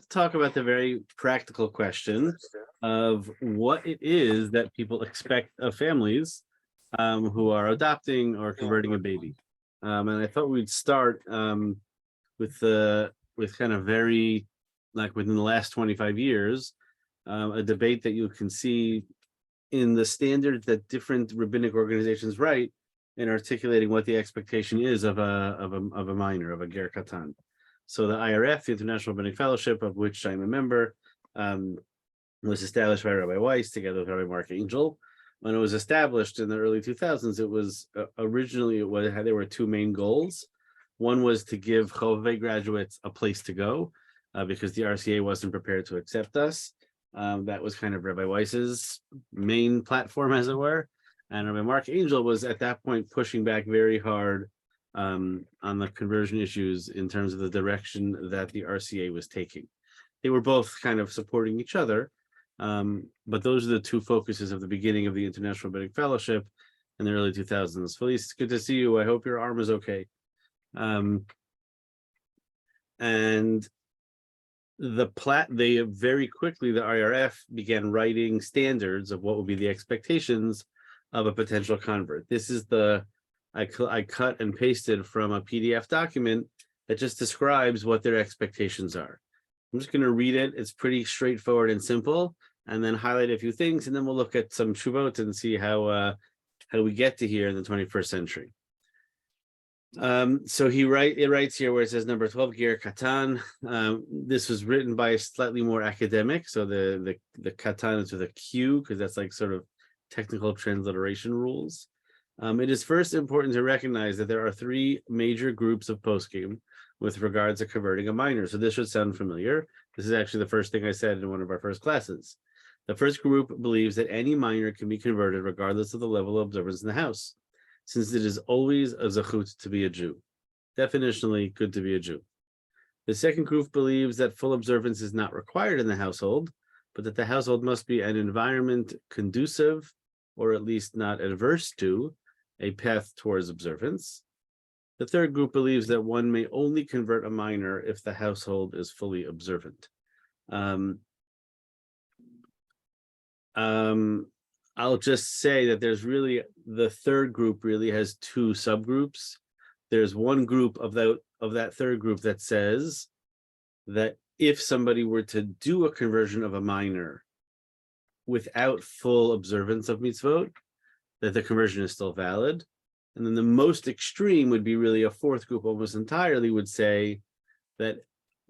to talk about the very practical question of what it is that people expect of families who are adopting or converting a baby. And I thought we'd start with kind of very like within the last 25 years, a debate that you can see in the standards that different rabbinic organizations write in articulating what the expectation is of a minor, of a ger katan. So the IRF, the International Rabbinic Fellowship, of which I'm a member, was established by Rabbi Weiss together with Rabbi Mark Angel. When it was established in the early 2000s, it was originally there were two main goals. One was to give Chovevei graduates a place to go because the RCA wasn't prepared to accept us. That was kind of Rabbi Weiss's main platform, as it were. And Rabbi Mark Angel was at that point pushing back very hard on the conversion issues in terms of the direction that the RCA was taking. They were both kind of supporting each other, but those are the two focuses of the beginning of the International Rabbinic Fellowship in the early 2000s. Felice, it's good to see you. I hope your arm is okay. And they very quickly, the IRF began writing standards of what would be the expectations of a potential convert. This is I cut and pasted from a PDF document that just describes what their expectations are. I'm just going to read it. It's pretty straightforward and simple, and then highlight a few things, and then we'll look at some shuvot and see how we get to here in the 21st century. So it writes here where it says number 12, ger katan. This was written by a slightly more academic, so the katan is with a Q because that's like sort of technical transliteration rules. It is first important to recognize that there are three major groups of poskim with regards to converting a minor. So this should sound familiar. This is actually the first thing I said in one of our first classes. The first group believes that any minor can be converted regardless of the level of observance in the house, since it is always a zechut to be a Jew. Definitionally, good to be a Jew. The second group believes that full observance is not required in the household, but that the household must be an environment conducive, or at least not adverse to, a path towards observance. The third group believes that one may only convert a minor if the household is fully observant. I'll just say that there's really, the third group really has two subgroups. There's one group of that third group that says that if somebody were to do a conversion of a minor without full observance of mitzvot, that the conversion is still valid. And then the most extreme would be really a fourth group, almost entirely would say that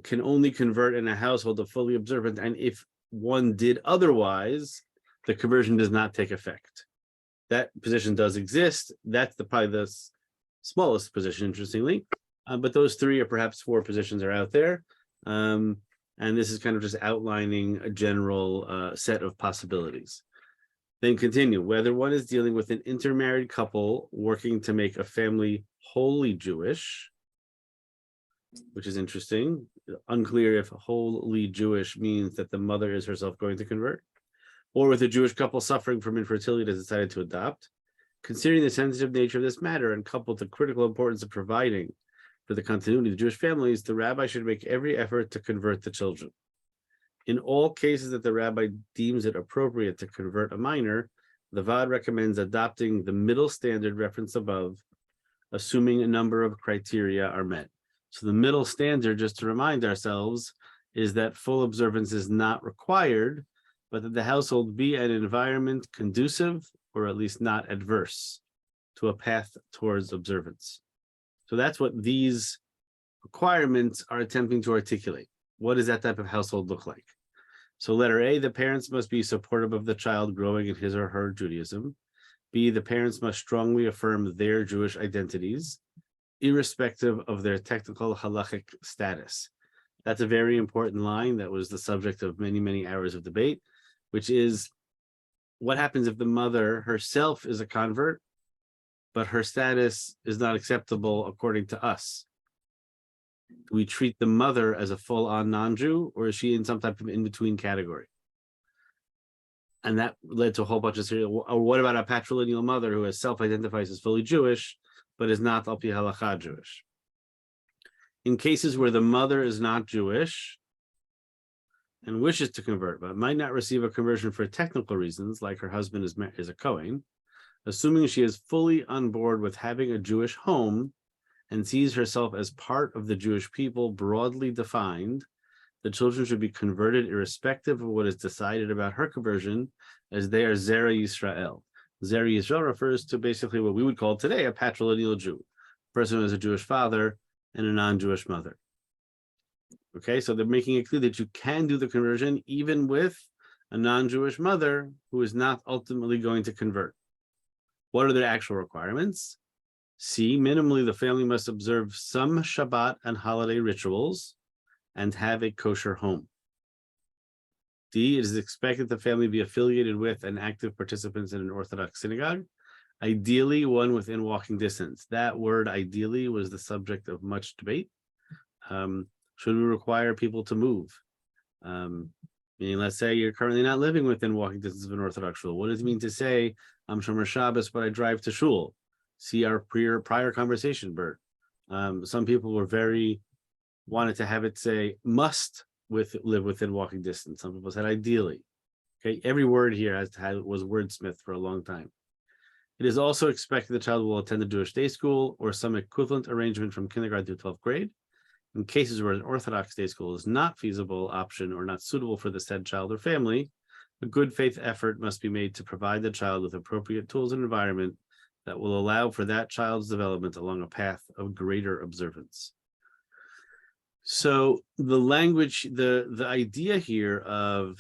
can only convert in a household of fully observant, and if one did otherwise, the conversion does not take effect. That position does exist. That's probably the smallest position, interestingly. But those three or perhaps four positions are out there. And this is kind of just outlining a general set of possibilities. Then continue, whether one is dealing with an intermarried couple working to make a family wholly Jewish, which is interesting. Unclear if wholly Jewish means that the mother is herself going to convert, or with a Jewish couple suffering from infertility that has decided to adopt. Considering the sensitive nature of this matter and coupled the critical importance of providing for the continuity of the Jewish families, the rabbi should make every effort to convert the children. In all cases that the rabbi deems it appropriate to convert a minor, the VAD recommends adopting the middle standard referenced above, assuming a number of criteria are met. So the middle standard, just to remind ourselves, is that full observance is not required, but that the household be an environment conducive, or at least not adverse, to a path towards observance. So that's what these requirements are attempting to articulate. What does that type of household look like? So letter A, the parents must be supportive of the child growing in his or her Judaism. B, the parents must strongly affirm their Jewish identities, irrespective of their technical halachic status. That's a very important line that was the subject of many, many hours of debate, which is what happens if the mother herself is a convert, but her status is not acceptable according to us? Do we treat the mother as a full-on non-Jew, or is she in some type of in-between category? And that led to a whole bunch of serious, or what about a patrilineal mother who has self-identifies as fully Jewish, but is not al pi halacha Jewish? In cases where the mother is not Jewish, and wishes to convert, but might not receive a conversion for technical reasons, like her husband is a Kohen, assuming she is fully on board with having a Jewish home and sees herself as part of the Jewish people broadly defined, the children should be converted irrespective of what is decided about her conversion, as they are Zera Yisrael. Zera Yisrael refers to basically what we would call today a patrilineal Jew, a person who has a Jewish father and a non-Jewish mother. Okay, so they're making it clear that you can do the conversion even with a non-Jewish mother who is not ultimately going to convert. What are their actual requirements? C, minimally, the family must observe some Shabbat and holiday rituals and have a kosher home. D, it is expected the family be affiliated with and active participants in an Orthodox synagogue, ideally one within walking distance. That word ideally was the subject of much debate. Should we require people to move? Meaning, let's say you're currently not living within walking distance of an Orthodox shul. What does it mean to say, I'm Shomer Shabbos, but I drive to shul? See our prior conversation, Bert. Some people were wanted to have it say must live within walking distance. Some people said ideally. Okay, every word here was wordsmith for a long time. It is also expected the child will attend a Jewish day school or some equivalent arrangement from kindergarten to 12th grade. In cases where an Orthodox day school is not feasible option or not suitable for the said child or family, a good faith effort must be made to provide the child with appropriate tools and environment that will allow for that child's development along a path of greater observance. So the language, the idea here of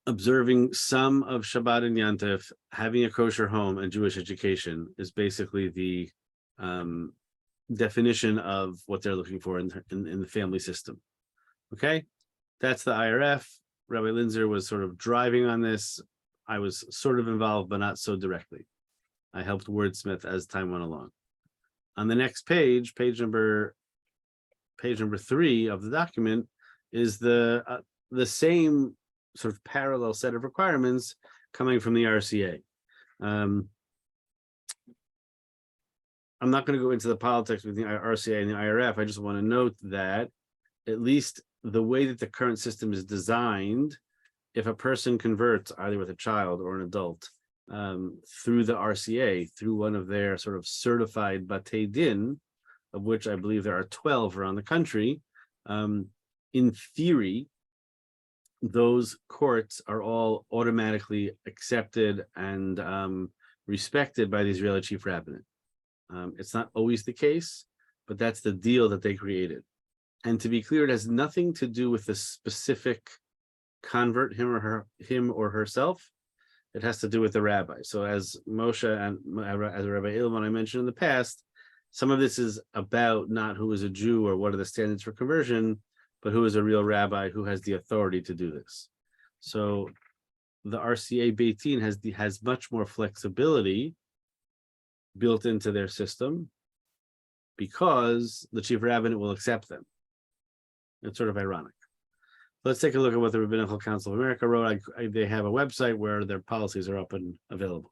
observing some of Shabbat and Yantif, having a kosher home and Jewish education is basically the definition of what they're looking for in the family system. Okay, that's the IRF. Rabbi Linzer was sort of driving on this. I was sort of involved, but not so directly. I helped wordsmith as time went along. On the next page, page number 3 of the document, is the same sort of parallel set of requirements coming from the RCA. I'm not going to go into the politics with the RCA and the IRF. I just want to note that at least the way that the current system is designed, if a person converts either with a child or an adult through the RCA, through one of their sort of certified Batei Din, of which I believe there are 12 around the country, in theory, those courts are all automatically accepted and respected by the Israeli chief rabbinate. It's not always the case, but that's the deal that they created. And to be clear, it has nothing to do with the specific convert, him or herself. It has to do with the rabbi. So as Moshe and as Rabbi Ilman I mentioned in the past, some of this is about not who is a Jew or what are the standards for conversion, but who is a real rabbi who has the authority to do this. So the RCA Beit Din has much more flexibility built into their system because the chief rabbinate will accept them. It's sort of ironic. Let's take a look at what the Rabbinical Council of America wrote. They have a website where their policies are up and available.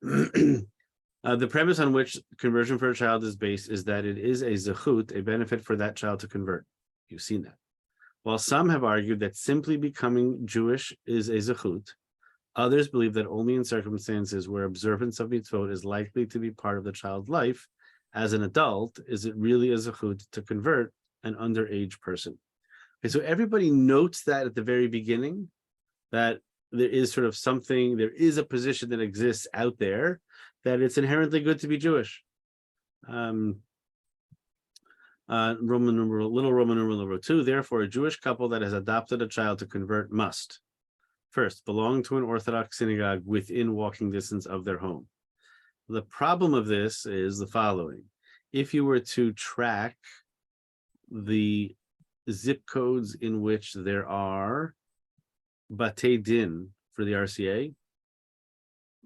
The premise on which conversion for a child is based is that it is a zechut, a benefit for that child to convert. You've seen that. While some have argued that simply becoming Jewish is a zechut, others believe that only in circumstances where observance of mitzvot is likely to be part of the child's life as an adult is it really a zechut to convert an underage person. Okay, so everybody notes that at the very beginning, that there is sort of something, there is a position that exists out there that it's inherently good to be Jewish. Roman numeral 2, therefore, a Jewish couple that has adopted a child to convert must, first, belong to an Orthodox synagogue within walking distance of their home. The problem of this is the following. If you were to track the zip codes in which there are Batei Din for the RCA,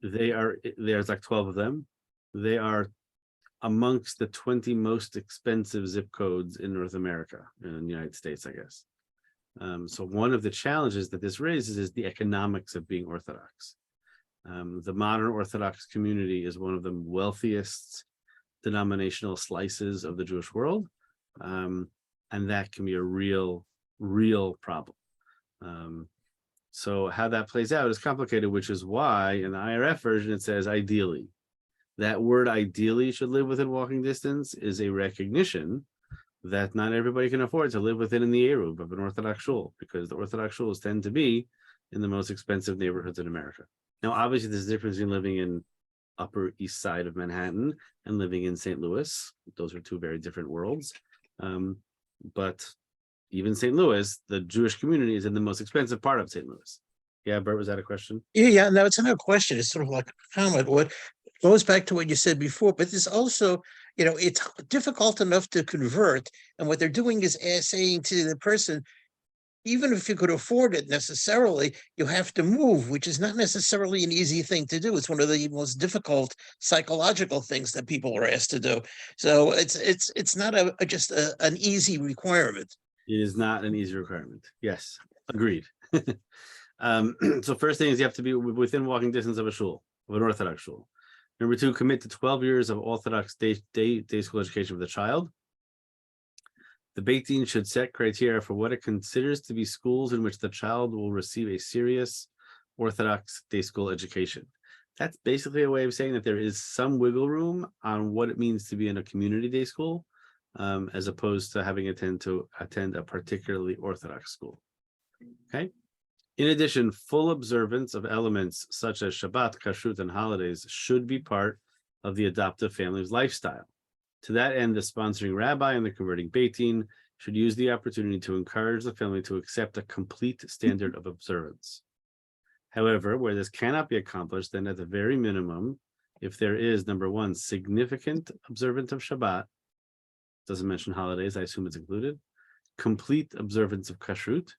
there's like 12 of them. They are amongst the 20 most expensive zip codes in North America, in the United States, I guess. So one of the challenges that this raises is the economics of being Orthodox. The modern Orthodox community is one of the wealthiest denominational slices of the Jewish world. And that can be a real real problem. So how that plays out is complicated, which is why in the IRF version it says ideally. That word ideally should live within walking distance is a recognition that not everybody can afford to live within the Eruv of an Orthodox shul, because the Orthodox shuls tend to be in the most expensive neighborhoods in America. Now, obviously, there's a difference between living in Upper East Side of Manhattan and living in St. Louis. Those are two very different worlds. But even St. Louis, the Jewish community is in the most expensive part of St. Louis. Yeah, Bert, was that a question? Yeah, no, it's not a question. It's sort of like a comment. What goes back to what you said before, but there's also, it's difficult enough to convert. And what they're doing is saying to the person, even if you could afford it necessarily, you have to move, which is not necessarily an easy thing to do. It's one of the most difficult psychological things that people are asked to do. So it's not just an easy requirement. It is not an easy requirement. Yes, agreed. So first thing is you have to be within walking distance of a shul, of an Orthodox shul. Number two, commit to 12 years of Orthodox day school education for the child. The Beit Din should set criteria for what it considers to be schools in which the child will receive a serious Orthodox day school education. That's basically a way of saying that there is some wiggle room on what it means to be in a community day school, as opposed to having attend a particularly Orthodox school. Okay. In addition, full observance of elements such as Shabbat, Kashrut, and holidays should be part of the adoptive family's lifestyle. To that end, the sponsoring rabbi and the converting Beit Din should use the opportunity to encourage the family to accept a complete standard of observance. However, where this cannot be accomplished, then at the very minimum, if there is, number one, significant observance of Shabbat, doesn't mention holidays, I assume it's included, complete observance of Kashrut.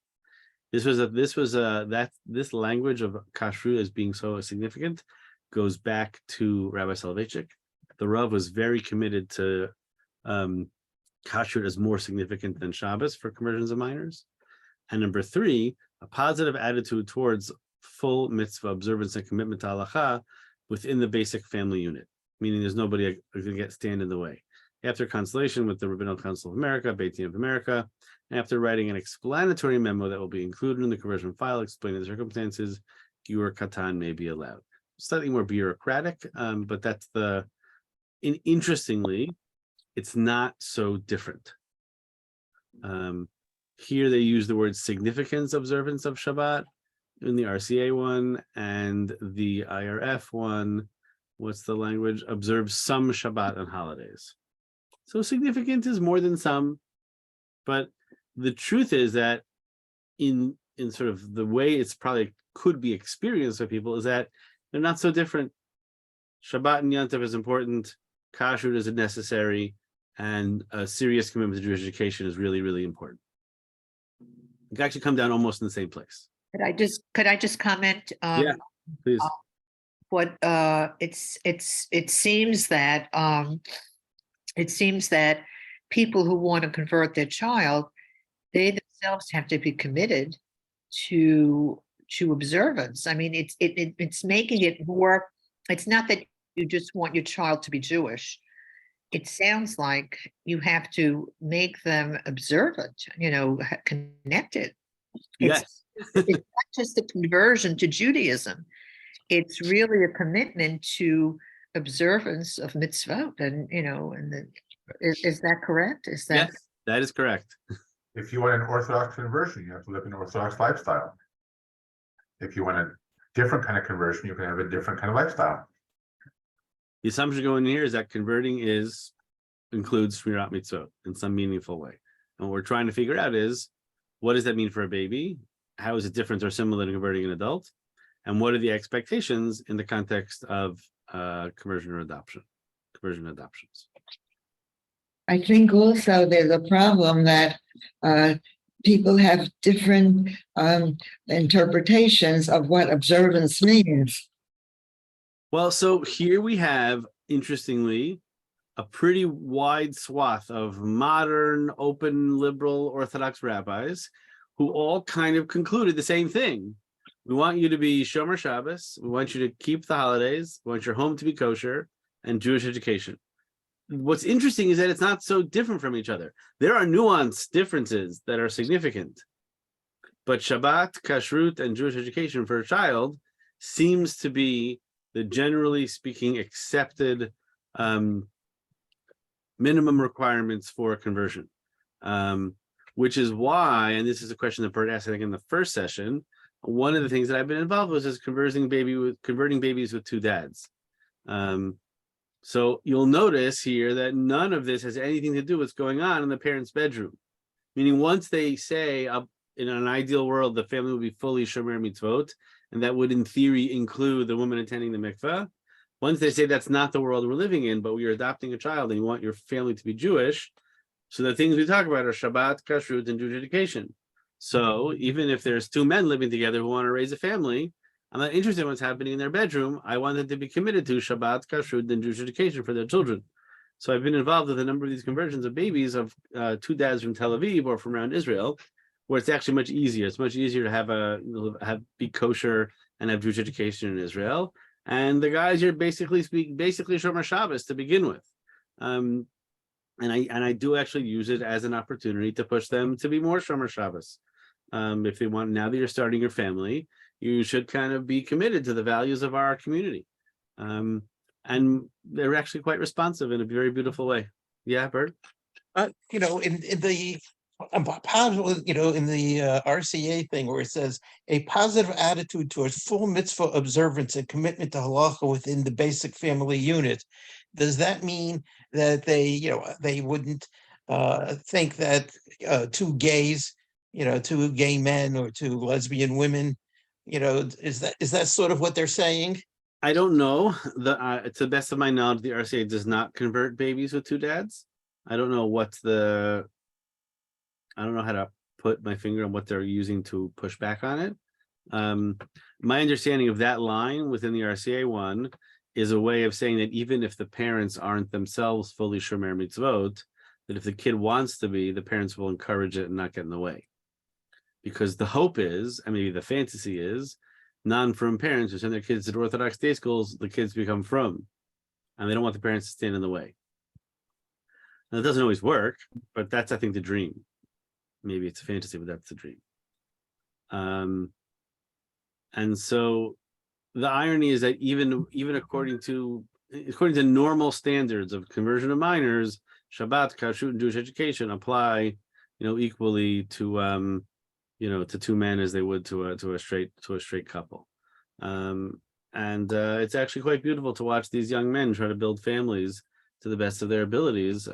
This language of Kashrut as being so significant goes back to Rabbi Soloveitchik. The Rav was very committed to Kashrut as more significant than Shabbos for conversions of minors. And number three, a positive attitude towards full mitzvah observance and commitment to halacha within the basic family unit, meaning there's nobody who can stand in the way. After consultation with the Rabbinical Council of America, Beit Din of America, and after writing an explanatory memo that will be included in the conversion file explaining the circumstances, Giur Katan may be allowed. Slightly more bureaucratic, but that's interestingly, it's not so different. Here they use the word significance observance of Shabbat in the RCA one, and the IRF one, what's the language? Observe some Shabbat and holidays. So significant is more than some, but the truth is that in sort of the way it's probably could be experienced by people is that they're not so different. Shabbat and Yom Tov is important, Kashrut is necessary, and a serious commitment to Jewish education is really, really important. You can actually come down almost in the same place. Could I just comment? Yeah, please. It seems that people who want to convert their child, they themselves have to be committed to observance. I mean, it's making it more. It's not that you just want your child to be Jewish. It sounds like you have to make them observant, connected. Yes. It's not just a conversion to Judaism. It's really a commitment to observance of mitzvot, and is that correct? Is that? Yes, that is correct. If you want an Orthodox conversion, you have to live an Orthodox lifestyle. If you want a different kind of conversion, you can have a different kind of lifestyle. The assumption going in here is that converting includes Shmirat Mitzvot in some meaningful way. And what we're trying to figure out is, what does that mean for a baby? How is it different or similar to converting an adult? And what are the expectations in the context of conversion adoptions? I think also there's a problem that people have different interpretations of what observance means. Well, so here we have, interestingly, a pretty wide swath of modern, open, liberal, Orthodox rabbis who all kind of concluded the same thing. We want you to be Shomer Shabbos. We want you to keep the holidays. We want your home to be kosher and Jewish education. What's interesting is that it's not so different from each other. There are nuanced differences that are significant, But Shabbat, Kashrut, and Jewish education for a child seems to be the generally speaking accepted minimum requirements for conversion. Which is why, and this is a question that Bert asked, I think, in the first session, one of the things that I've been involved with is converting babies with two dads. So you'll notice here that none of this has anything to do with what's going on in the parents' bedroom. Meaning once they say, in an ideal world, the family will be fully shomer mitzvot, and that would in theory include the woman attending the mikveh. Once they say that's not the world we're living in, but you're adopting a child and you want your family to be Jewish, so the things we talk about are Shabbat, Kashrut, and Jewish education. So even if there's two men living together who want to raise a family, I'm not interested in what's happening in their bedroom. I want them to be committed to Shabbat, Kashrut, and Jewish education for their children. So I've been involved with a number of these conversions of babies of two dads from Tel Aviv or from around Israel, where it's actually much easier. It's much easier to have be kosher and have Jewish education in Israel. And the guys here basically Shomer Shabbos to begin with. And I do actually use it as an opportunity to push them to be more Shomer Shabbos. If they want, now that you're starting your family, you should kind of be committed to the values of our community. And they're actually quite responsive in a very beautiful way. Yeah, Bert? In the positive, in the RCA thing where it says a positive attitude towards full mitzvah observance and commitment to halacha within the basic family unit. Does that mean that they wouldn't think that two gays, two gay men or two lesbian women, is that sort of what they're saying? I don't know. To the best of my knowledge, the RCA does not convert babies with two dads. I don't know I don't know how to put my finger on what they're using to push back on it. My understanding of that line within the RCA one is a way of saying that even if the parents aren't themselves fully shomer mitzvot, that if the kid wants to be, the parents will encourage it and not get in the way. Because the hope is, and maybe the fantasy is, non-frum parents who send their kids to Orthodox day schools, the kids become frum, and they don't want the parents to stand in the way. Now, it doesn't always work, but that's, I think, the dream. Maybe it's a fantasy, but that's the dream. And so the irony is that even according to normal standards of conversion of minors, Shabbat, Kashrut, and Jewish education apply, equally to to two men as they would to a straight couple. And it's actually quite beautiful to watch these young men try to build families to the best of their abilities.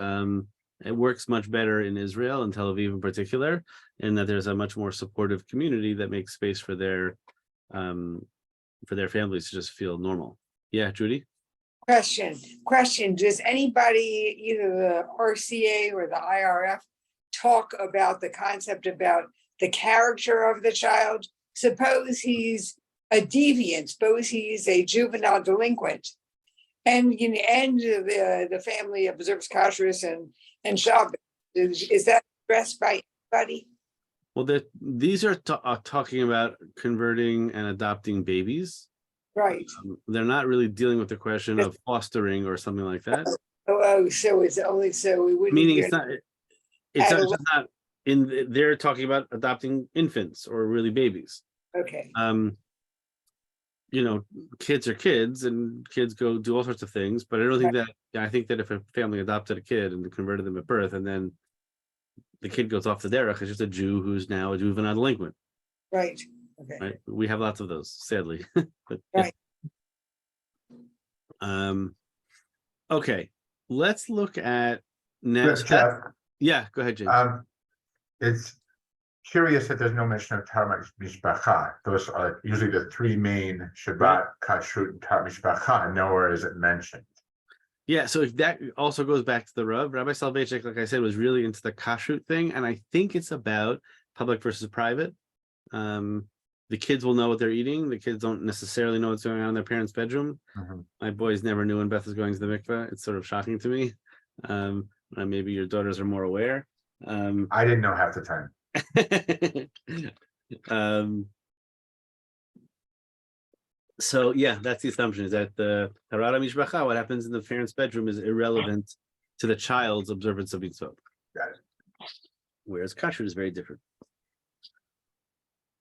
It works much better in Israel and Tel Aviv in particular, in that there's a much more supportive community that makes space for their families to just feel normal. Yeah, Judy? Question. Does anybody, either the RCA or the IRF, talk about the concept about the character of the child? Suppose he's a deviant, suppose he's a juvenile delinquent, and the family observes kashrus and Shabbat. Is that addressed by anybody? Well, these are talking about converting and adopting babies. Right. They're not really dealing with the question of fostering or something like that. So it's only so we wouldn't. Meaning it's not they're talking about adopting infants or really babies. Okay. Kids are kids and kids go do all sorts of things, but I don't think I think that if a family adopted a kid and converted them at birth and then the kid goes off the derech, it's just a Jew who's now a juvenile delinquent. Right. Okay. Right. We have lots of those, sadly. But, right. Yeah. Okay. Let's look at next. Jeff, Yeah, go ahead, James. It's curious that there's no mention of Tar Mishpacha. Those are usually the three main Shabbat, Kashrut, and Tar Mishpacha, and nowhere is it mentioned. Yeah, so if that also goes back to the Rav. Rabbi Soloveitchik, like I said, was really into the kashrut thing, and I think it's about public versus private. The kids will know what they're eating. The kids don't necessarily know what's going on in their parents' bedroom. My boys never knew when Beth was going to the mikveh. It's sort of shocking to me. Maybe your daughters are more aware. I didn't know half the time. So yeah, that's the assumption, is that the Harara Mishpacha, what happens in the parents' bedroom, is irrelevant to the child's observance of mitzvot. Got it. Whereas kashrut is very different.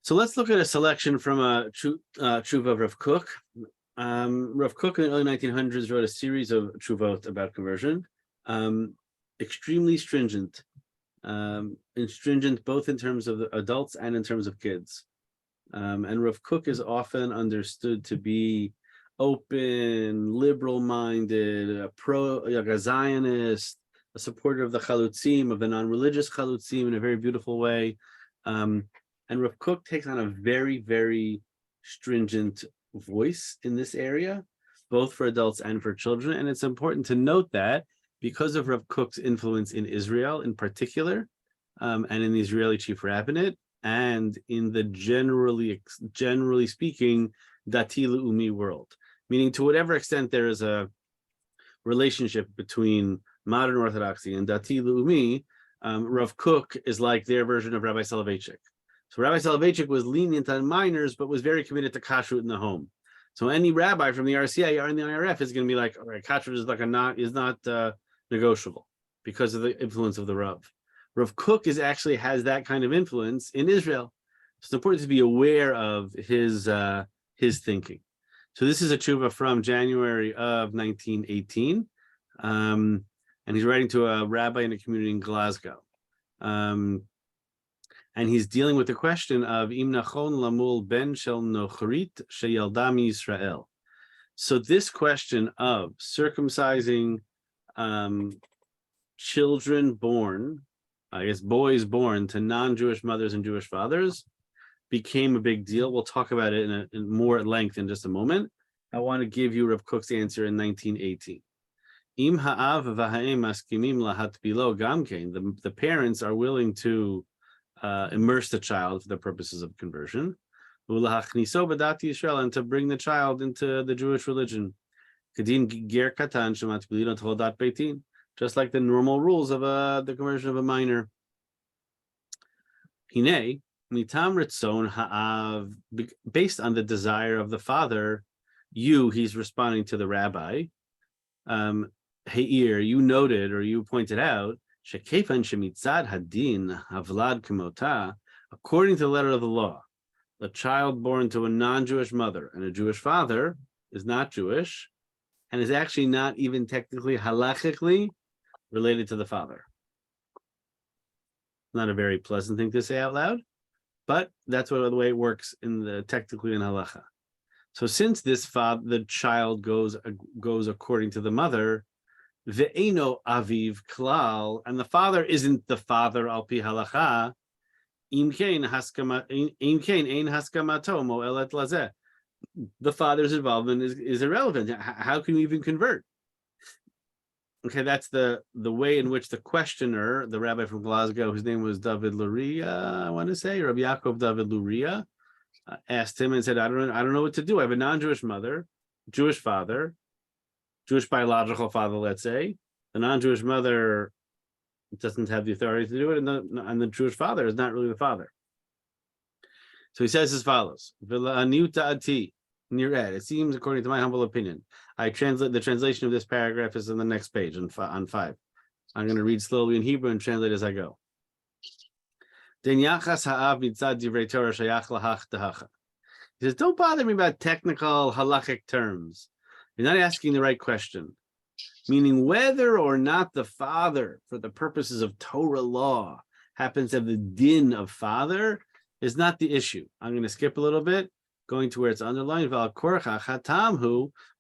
So let's look at a selection from a tshuva of Rav Kook. Rav Kook in the early 1900s wrote a series of tshuvot about conversion, extremely stringent, and stringent both in terms of the adults and in terms of kids. And Rav Kook is often understood to be open, liberal-minded, a Zionist, a supporter of the chalutzim, of the non-religious chalutzim in a very beautiful way. And Rav Kook takes on a very, very stringent voice in this area, both for adults and for children. And it's important to note that because of Rav Kook's influence in Israel in particular, and in the Israeli chief rabbinate, and in the generally speaking, Dati Le'umi world, meaning to whatever extent there is a relationship between modern Orthodoxy and Dati Le'umi, Rav Kook is like their version of Rabbi Soloveitchik. So Rabbi Soloveitchik was lenient on minors, but was very committed to kashrut in the home. So any rabbi from the RCA or in the IRF is going to be like, all right, kashrut is not negotiable because of the influence of the Rav. Rav Kook has that kind of influence in Israel. So it's important to be aware of his thinking. So this is a tshuva from January of 1918, and he's writing to a rabbi in a community in Glasgow. And he's dealing with the question of Im Nachon Lamul Ben Shel Nochrit Sheyaldam Yisrael. So this question of circumcising children born, I guess boys born to non-Jewish mothers and Jewish fathers, became a big deal. We'll talk about it in more at length in just a moment. I want to give you Rav Kook's answer in 1918. Im ha'av v'ha'em maskimim lahatbilo gamkein. The parents are willing to immerse the child for the purposes of conversion, ulahachniso b'dati Yisrael, and to bring the child into the Jewish religion. Kedin ger katan shematbilino tchodat beitin, just like the normal rules of the conversion of a minor. Hine mitam ritzon ha'av, based on the desire of the father, he's responding to the rabbi. Heir, you noted or you pointed out, shekefan shemitzad hadin havlad kamota, according to the letter of the law, a child born to a non-Jewish mother and a Jewish father is not Jewish, and is actually not even technically halachically related to the father. Not a very pleasant thing to say out loud, but that's the way it works technically in halacha. So since the child goes according to the mother, ve'eno aviv klal, and the father isn't the father al pi halacha, im kein ein haskamato mo'elet lazeh. The father's involvement is irrelevant. How can you even convert? Okay, that's the way in which the questioner, the rabbi from Glasgow, whose name was David Luria, I want to say, Rabbi Yaakov David Luria, asked him and said, I don't know what to do. I have a non-Jewish mother, Jewish father, Jewish biological father, let's say. The non-Jewish mother doesn't have the authority to do it, and the Jewish father is not really the father. So he says as follows: it seems, according to my humble opinion, I translate the translation of this paragraph is on the next page on 5. I'm going to read slowly in Hebrew and translate as I go. He says, don't bother me about technical halachic terms. You're not asking the right question. Meaning whether or not the father, for the purposes of Torah law, happens to have the din of father is not the issue. I'm going to skip a little bit, going to where it's underlined.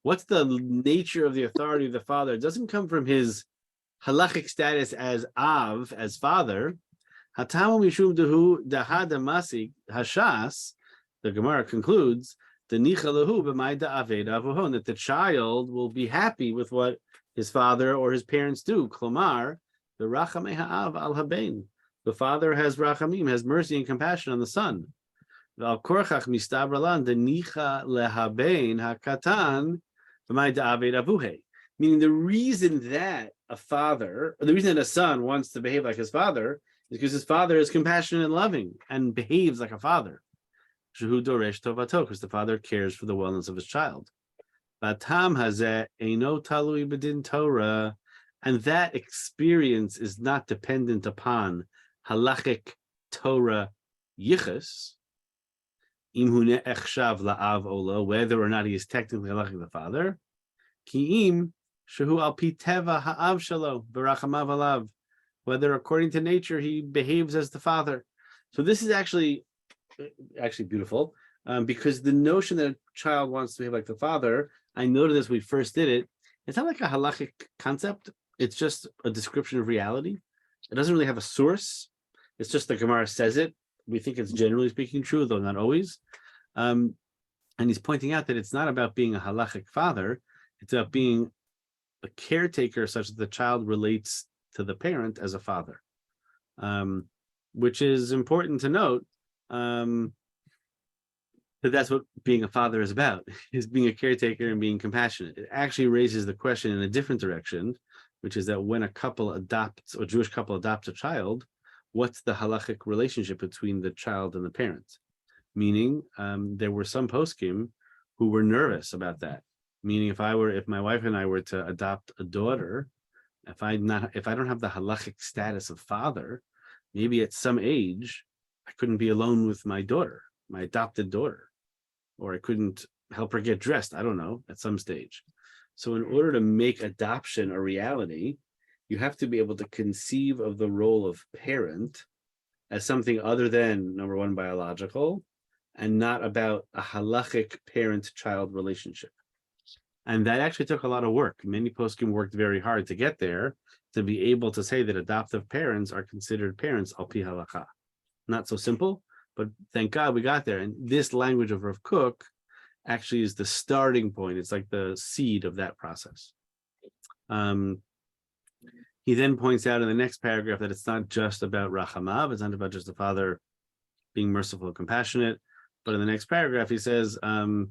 What's the nature of the authority of the father? It doesn't come from his halachic status as av, as father. The Gemara concludes, that the child will be happy with what his father or his parents do. Klomar, the rachamei ha'av al haben. The father has rachamim, has mercy and compassion on the son. Meaning the reason that the reason that a son wants to behave like his father is because his father is compassionate and loving and behaves like a father. Because the father cares for the wellness of his child. And that experience is not dependent upon halachic Torah yichus. imhune echshav la'av olo, whether or not he is technically halachically the father. Ki'im shehu al pi teva ha'av shalo v'rachamav alav, whether according to nature he behaves as the father. So this is actually beautiful, because the notion that a child wants to behave like the father, I noted this when we first did it, it's not like a halachic concept. It's just a description of reality. It doesn't really have a source. It's just the Gemara says it. We think it's generally speaking true, though not always. And he's pointing out that it's not about being a halachic father. It's about being a caretaker such that the child relates to the parent as a father, which is important to note. That that's what being a father is about, is being a caretaker and being compassionate. It actually raises the question in a different direction, which is that when a couple adopts, or Jewish couple adopts a child, what's the halachic relationship between the child and the parent? Meaning, there were some poskim who were nervous about that. Meaning, if my wife and I were to adopt a daughter, if I don't have the halachic status of father, maybe at some age, I couldn't be alone with my daughter, my adopted daughter, or I couldn't help her get dressed. I don't know, at some stage. So in order to make adoption a reality, you have to be able to conceive of the role of parent as something other than, number one, biological, and not about a halachic parent-child relationship. And that actually took a lot of work. Many poskim worked very hard to get there, to be able to say that adoptive parents are considered parents al pi halacha. Not so simple, but thank God we got there. And this language of Rav Kook actually is the starting point. It's like the seed of that process. He then points out in the next paragraph that it's not just about rachamav, it's not about just the father being merciful and compassionate, but in the next paragraph he says that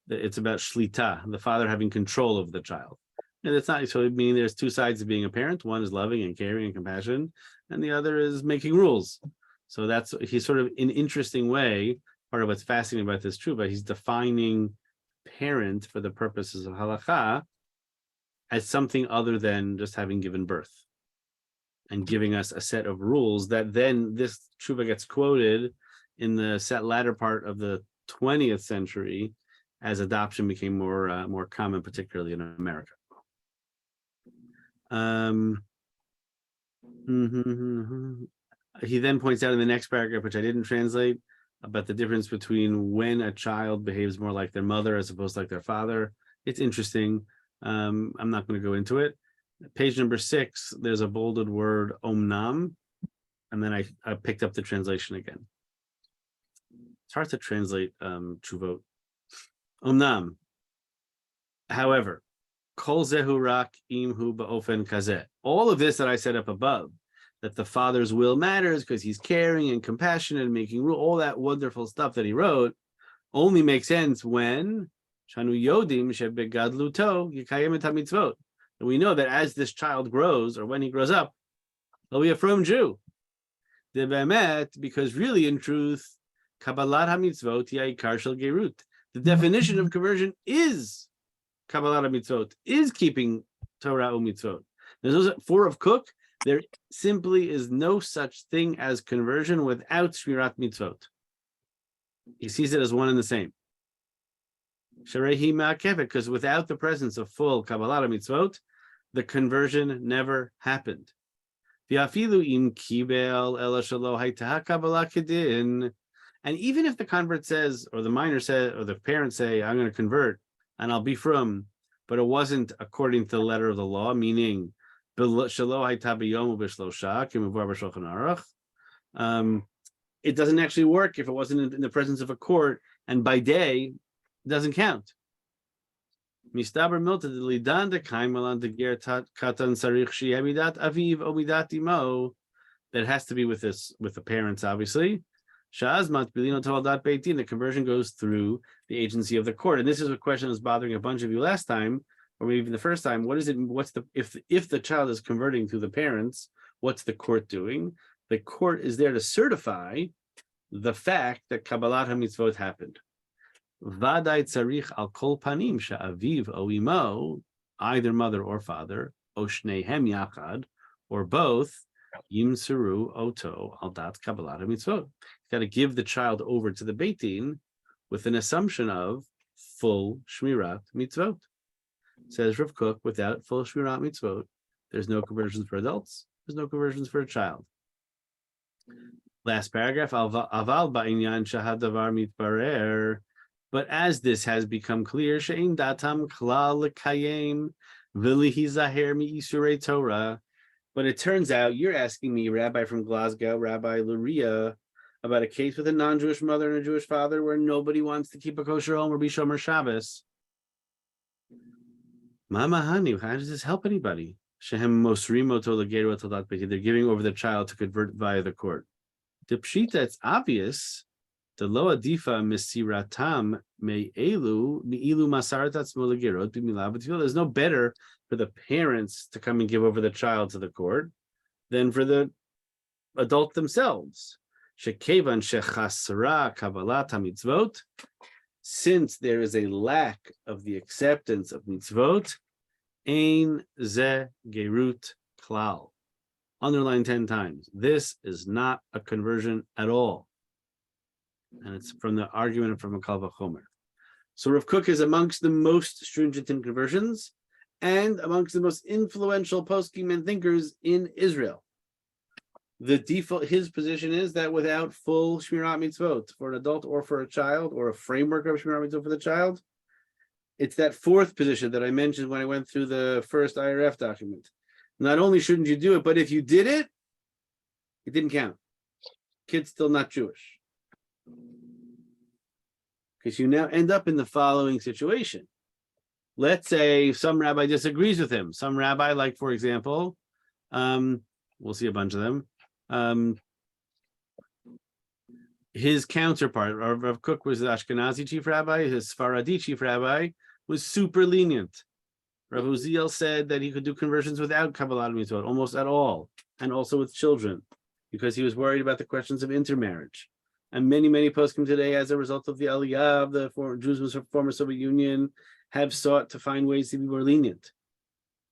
it's about shlita, the father having control of the child. And it's not, so it means there's two sides of being a parent. One is loving and caring and compassion, and the other is making rules. So that's, he's sort of, in an interesting way, part of what's fascinating about this truva, he's defining parent for the purposes of halacha as something other than just having given birth and giving us a set of rules that then this truva gets quoted in the latter part of the 20th century as adoption became more common, particularly in America. He then points out in the next paragraph, which I didn't translate, about the difference between when a child behaves more like their mother as opposed to like their father. It's interesting. I'm not going to go into it. Page number 6, there's a bolded word, omnam, and then I picked up the translation again. It's hard to translate chuvot. Omnam. However, kol zehu rak imhu ba'ofen kazeh. All of this that I set up above, that the father's will matters because he's caring and compassionate and making rule, all that wonderful stuff that he wrote, only makes sense when shanu yodim shebegadluto yikayem et hamitzvot. And we know that as this child grows, or when he grows up, he'll be a firm Jew. Because really, in truth, kabbalat hamitzvot ya'ikar shel gerut. The definition of conversion is kabbalat hamitzvot, is keeping Torah u'mitzvot. There's for Rav Kook, there simply is no such thing as conversion without shmirat mitzvot. He sees it as one and the same. Sharehi ma'akefet, because without the presence of full kabbalat mitzvot, the conversion never happened. V'afilu im kibel ela shelo haytah kabbalah kedin. And even if the convert says, or the minor says, or the parents say, I'm going to convert and I'll be from, but it wasn't according to the letter of the law, meaning it doesn't actually work if it wasn't in the presence of a court, and by day, it doesn't count. There has to be with the parents, obviously. The conversion goes through the agency of the court, and this is a question that was bothering a bunch of you last time, or maybe even the first time. What is it? If the child is converting through the parents, what's the court doing? The court is there to certify the fact that Kabbalat HaMitzvot happened. Vadai tzarich al kol panim sha'aviv o imo, either mother or father, o shnehem yachad, or both, yimseru oto al dat Kabbalat HaMitzvot. Got to give the child over to the Beit Din with an assumption of full shmirat mitzvot. Says Rav Kook, without full shmirat mitzvot, there's no conversions for adults, there's no conversions for a child. Last paragraph, aval ba'inyan shahadavar mitbarer. But as this has become clear, she'in datam klal lekayem v'lihi zaher mi'isurei Torah. But it turns out you're asking me, Rabbi from Glasgow, Rabbi Luria, about a case with a non-Jewish mother and a Jewish father where nobody wants to keep a kosher home or be Shomer Shabbos. Mama Hani, how does this help anybody? Shehem mosrimo to legeru todat beki. They're giving over the child to convert via the court. The pshita, it's obvious. The lo adifa misiratam me'elu mi'ilu masaratats molegerot b'milav. There's no better for the parents to come and give over the child to the court than for the adult themselves. Shekevan shechasra kabbalat mitzvot. Since there is a lack of the acceptance of mitzvot, ein ze gerut klal. Underline 10 times. This is not a conversion at all. And it's from the argument from a Kal Vachomer. So Rav Kook is amongst the most stringent in conversions and amongst the most influential poskim and thinkers in Israel. The default, his position is that without full Shmirat Mitzvot for an adult or for a child, or a framework of Shmirat Mitzvot for the child, it's that fourth position that I mentioned when I went through the first IRF document. Not only shouldn't you do it, but if you did it, it didn't count. Kid's still not Jewish. Because you now end up in the following situation. Let's say some rabbi disagrees with him. Some rabbi, like for example, we'll see a bunch of them. His counterpart, Rav Kook was the Ashkenazi chief rabbi. His Sfaradi chief rabbi was super lenient. Rav Uziel said that he could do conversions without Kabbalat mitzvot, almost at all, and also with children, because he was worried about the questions of intermarriage. And many poskim today, as a result of the Aliyah of the Jews from the former Soviet Union, have sought to find ways to be more lenient.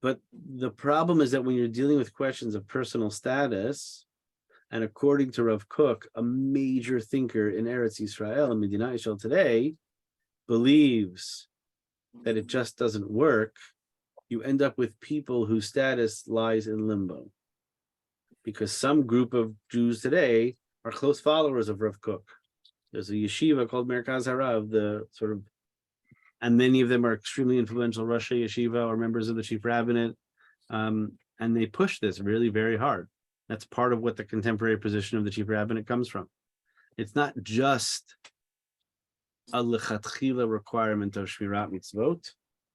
But the problem is that when you're dealing with questions of personal status, and according to Rav Kook, a major thinker in Eretz Yisrael and Medina Israel today, believes that it just doesn't work, you end up with people whose status lies in limbo. Because some group of Jews today are close followers of Rav Kook. There's a yeshiva called Merkaz Harav, the sort of, and many of them are extremely influential Rosh Yeshiva or members of the chief rabbinate, and they push this really very hard. That's part of what the contemporary position of the chief rabbinate comes from. It's not just a lechatchila requirement of Shmirat Mitzvot,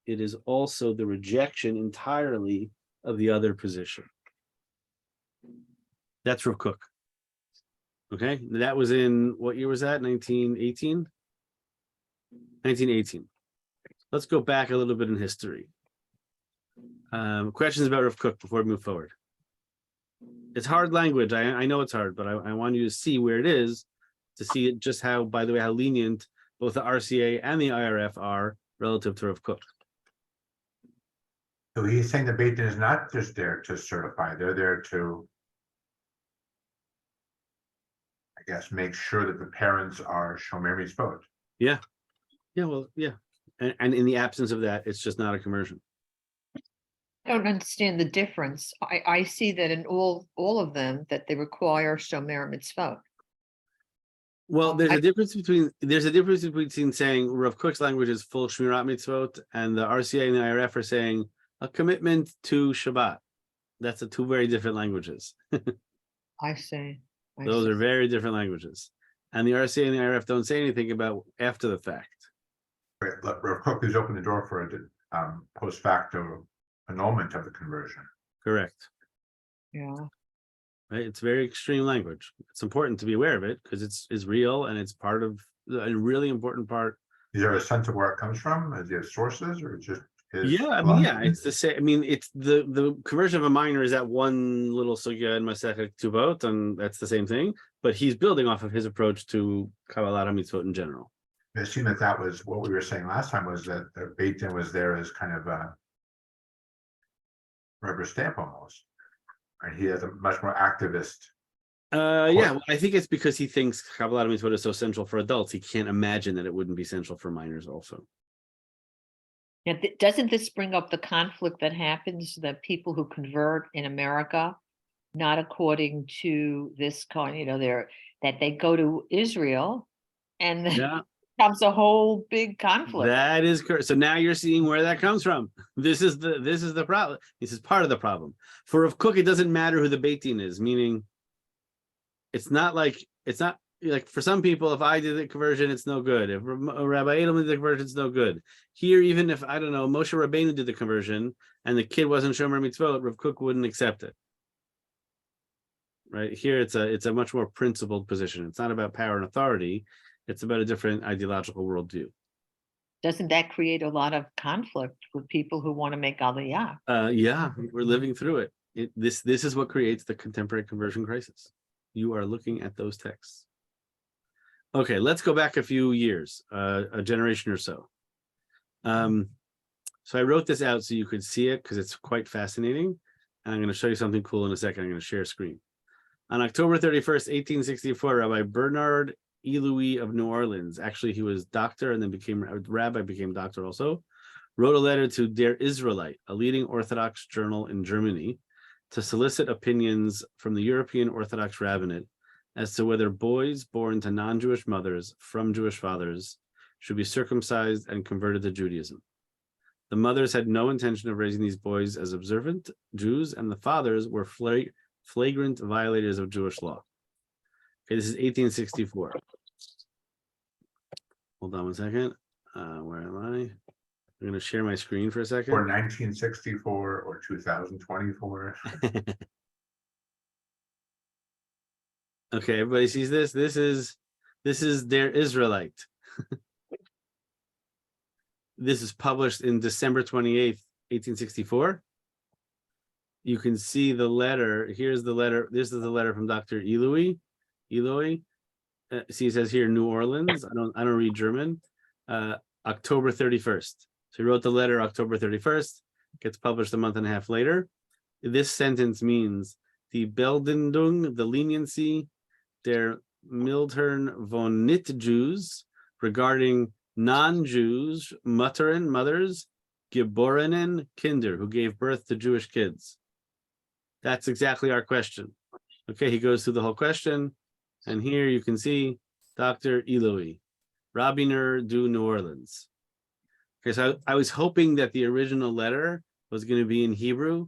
it is also the rejection entirely of the other position. That's Rav Kook. Okay, that was in, what year was that? 1918? 1918. Let's go back a little bit in history. Questions about Rav Kook before we move forward. It's hard language. I know it's hard, but I want you to see where it is, to see it just how, by the way, how lenient both the RCA and the IRF are relative to Rav Kook. So he's saying the Beit Din is not just there to certify, they're there to, I guess, make sure that the parents are Shomer Mitzvot. Yeah, well, yeah. And in the absence of that, it's just not a conversion. I don't understand the difference. I see that in all of them that they require Shomer Mitzvot. Well, there's a difference between saying Rav Kook's language is full Shmirat Mitzvot, and the RCA and the IRF are saying a commitment to Shabbat. That's two very different languages. I see. Those are very different languages. And the RCA and the IRF don't say anything about after the fact. Rav Kook has opened the door for a post facto annulment of the conversion. Correct. Yeah. Right? It's very extreme language. It's important to be aware of it because it's real and it's part of a really important part. Is there a sense of where it comes from? Is there sources or just his Yeah, I mean, yeah, it's the same. I mean, it's the conversion of a minor is that one little sugya in Masechet Ketubot, and that's the same thing. But he's building off of his approach to Kabbalat HaMitzvot in general. It seemed that was what we were saying last time, was that the Beit Din was there as kind of a rubber stamp almost. And he has a much more activist. Yeah, well, I think it's because he thinks Kabbalah means what is so central for adults. He can't imagine that it wouldn't be central for minors also. Now, doesn't this bring up the conflict that happens that people who convert in America, not according to this kind, that they go to Israel and then Yeah, comes a whole big conflict. that is correct. So now you're seeing where that comes from. This is the problem. This is part of the problem. For Rav Kook, it doesn't matter who the Beit Din is, meaning it's not like for some people, if I did the conversion, it's no good. If Rabbi Edelman did the conversion, it's no good. Here, even if I don't know, Moshe Rabbeinu did the conversion and the kid wasn't Shomer Mitzvot, Rav Kook wouldn't accept it. Right here, it's a much more principled position. It's not about power and authority. It's about a different ideological worldview. Doesn't that create a lot of conflict with people who want to make Aliyah? Yeah, we're living through it. This is what creates the contemporary conversion crisis. You are looking at those texts. Okay, let's go back a few years, a generation or so. So I wrote this out so you could see it because it's quite fascinating. And I'm going to show you something cool in a second. I'm going to share screen. On October 31st, 1864, Rabbi Bernard Eloui of New Orleans, actually he was doctor and then became rabbi, became doctor also, wrote a letter to Der Israelite, a leading Orthodox journal in Germany, to solicit opinions from the European Orthodox rabbinate as to whether boys born to non-Jewish mothers from Jewish fathers should be circumcised and converted to Judaism. The mothers had no intention of raising these boys as observant Jews, and the fathers were flagrant violators of Jewish law. Okay, this is 1864. Hold on one second. Where am I? I'm going to share my screen for a second. Or 1964 or 2024. Okay, everybody sees this. This is Der Israelite. This is published in December 28th, 1864. You can see the letter. Here's the letter. This is the letter from Dr. Eloui. See, it says here New Orleans. I don't read German. October 31st. So he wrote the letter October 31st. Gets published a month and a half later. This sentence means die Beldendung, the leniency, der Mildern von Nicht-Jews regarding non-Jews, mothers, geborenen Kinder, who gave birth to Jewish kids. That's exactly our question. Okay, he goes through the whole question, and here you can see Dr. Eloui, Rabbiner du New Orleans. Okay, so I was hoping that the original letter was going to be in Hebrew,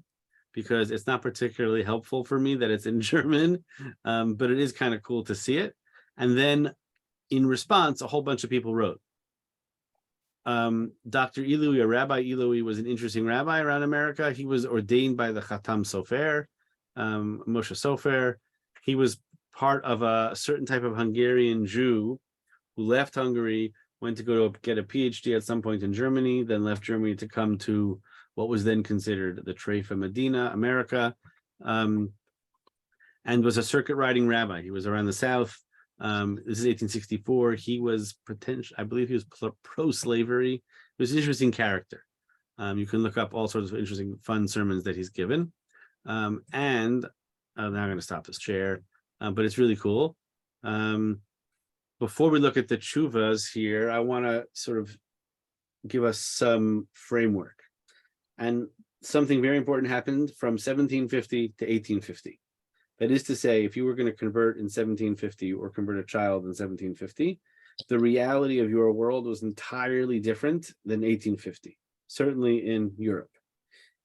because it's not particularly helpful for me that it's in German, but it is kind of cool to see it. And then in response, a whole bunch of people wrote. Dr. Eloui, or Rabbi Eloui, was an interesting rabbi around America. He was ordained by the Chatam Sofer, Moshe Sofer. He was part of a certain type of Hungarian Jew who left Hungary, went to go to get a PhD at some point in Germany, then left Germany to come to what was then considered the Treifa Medina, America, and was a circuit riding rabbi. He was around the South. This is 1864. He was I believe he was pro-slavery. He was an interesting character. You can look up all sorts of interesting, fun sermons that he's given. Now I'm going to stop this share, but it's really cool. Before we look at the tshuvas here, I want to sort of give us some framework. And something very important happened from 1750 to 1850. That is to say, if you were going to convert in 1750 or convert a child in 1750, the reality of your world was entirely different than 1850, certainly in Europe.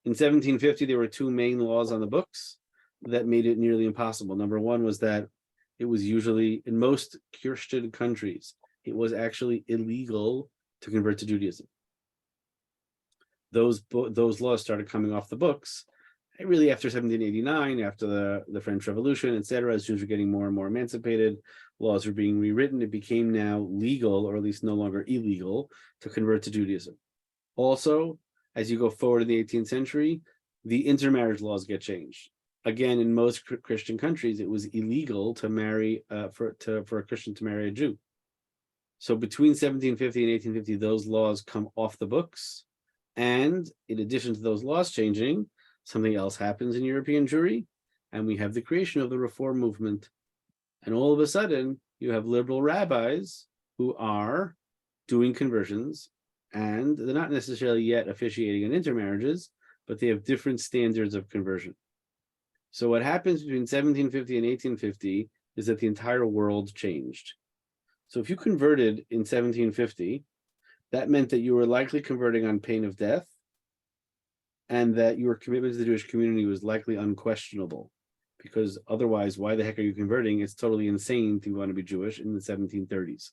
In 1750, there were two main laws on the books that made it nearly impossible. Number one was that it was usually, in most Christian countries, it was actually illegal to convert to Judaism. Those laws started coming off the books really after 1789, after the French Revolution, etc. As Jews were getting more and more emancipated, laws were being rewritten. It became now legal, or at least no longer illegal, to convert to Judaism. Also, as you go forward in the 18th century, the intermarriage laws get changed. Again, in most Christian countries, it was illegal to marry for a Christian to marry a Jew. So between 1750 and 1850, those laws come off the books. And in addition to those laws changing, something else happens in European Jewry, and we have the creation of the Reform movement And all of a sudden, you have liberal rabbis who are doing conversions, and they're not necessarily yet officiating in intermarriages, but they have different standards of conversion. So what happens between 1750 and 1850 is that the entire world changed. So if you converted in 1750, that meant that you were likely converting on pain of death, and that your commitment to the Jewish community was likely unquestionable, because otherwise, why the heck are you converting? It's totally insane to want to be Jewish in the 1730s.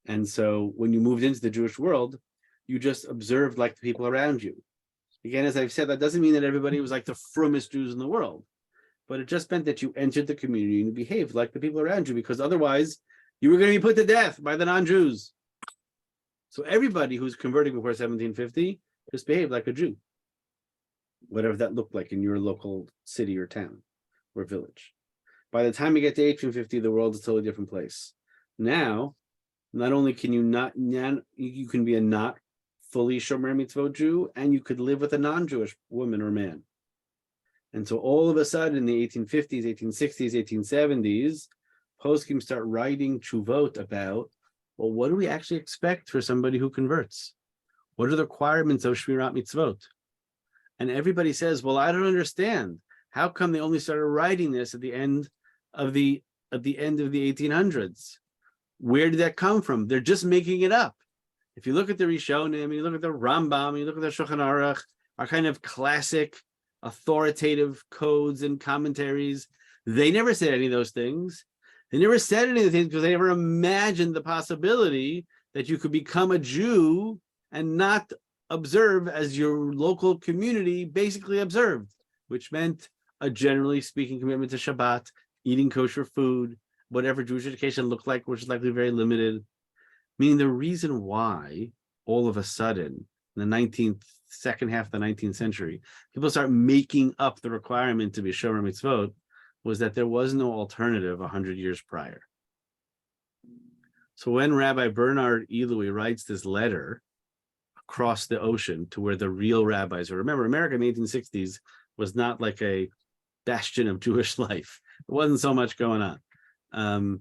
And so when you moved into the Jewish world, you just observed like the people around you. Again, as I've said, that doesn't mean that everybody was like the frummest Jews in the world, but it just meant that you entered the community and you behaved like the people around you, because otherwise you were going to be put to death by the non-Jews. So everybody who's converting before 1750 just behaved like a Jew, whatever that looked like in your local city or town or village. By the time you get to 1850, the world is a totally different place. Now, not only can you can be a not fully Shomer Mitzvot Jew, and you could live with a non-Jewish woman or man. And so all of a sudden in the 1850s, 1860s, 1870s, poskim start writing tshuvot about, well, what do we actually expect for somebody who converts? What are the requirements of Shmirat Mitzvot? And everybody says, well, I don't understand. How come they only started writing this at the end of the 1800s? Where did that come from? They're just making it up. If you look at the Rishonim, you look at the Rambam, you look at the Shulchan Aruch, our kind of classic authoritative codes and commentaries, they never said any of those things. They never said any of the things because they never imagined the possibility that you could become a Jew and not observe as your local community basically observed, which meant a generally speaking commitment to Shabbat, eating kosher food, whatever Jewish education looked like, which is likely very limited. Meaning the reason why all of a sudden in the second half of the 19th century, people start making up the requirement to be Shomer Mitzvot was that there was no alternative 100 years prior. So when Rabbi Bernard Eloi writes this letter across the ocean to where the real rabbis are, remember, America in the 1860s was not like a bastion of Jewish life. There wasn't so much going on.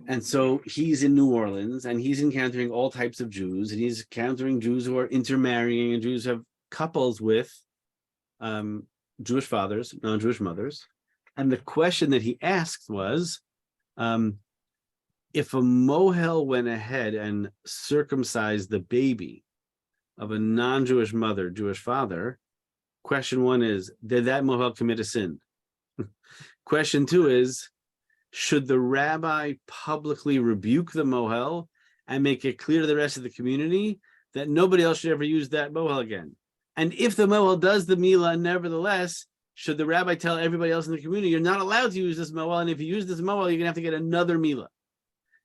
And so he's in New Orleans and he's encountering all types of Jews, and he's encountering Jews who are intermarrying and Jews who have couples with Jewish fathers, non-Jewish mothers. And the question that he asked was, if a mohel went ahead and circumcised the baby of a non-Jewish mother, Jewish father, question one is, did that mohel commit a sin? Question two is, should the rabbi publicly rebuke the mohel and make it clear to the rest of the community that nobody else should ever use that mohel again? And if the mohel does the milah, nevertheless, should the rabbi tell everybody else in the community, you're not allowed to use this mohel, and if you use this mohel, you're going to have to get another milah?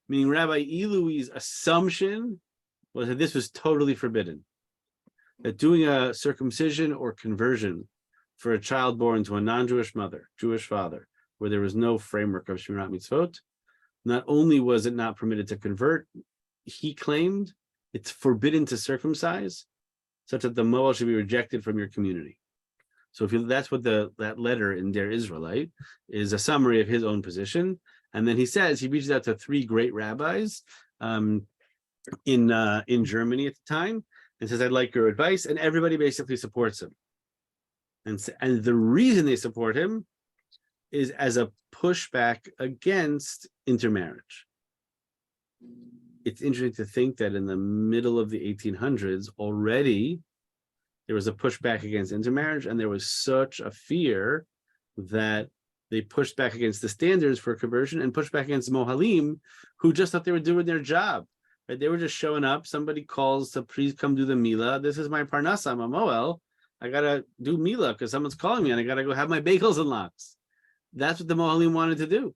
Meaning Rabbi Eloi's assumption was that this was totally forbidden, that doing a circumcision or conversion for a child born to a non-Jewish mother, Jewish father, where there was no framework of Shmirat Mitzvot, not only was it not permitted to convert, he claimed it's forbidden to circumcise, such that the mohel should be rejected from your community. So that's what that letter in Der Israelite is, a summary of his own position. And then he says he reaches out to three great rabbis in Germany at the time and says, I'd like your advice. And everybody basically supports him. And the reason they support him is as a pushback against intermarriage. It's interesting to think that in the middle of the 1800s, already there was a pushback against intermarriage, and there was such a fear that they pushed back against the standards for conversion and pushed back against mohalim, who just thought they were doing their job. Right? They were just showing up. Somebody calls to please come do the milah. This is my parnasa, I'm a mohel. I gotta do milah because someone's calling me, and I gotta go have my bagels and lox. That's what the mohalim wanted to do.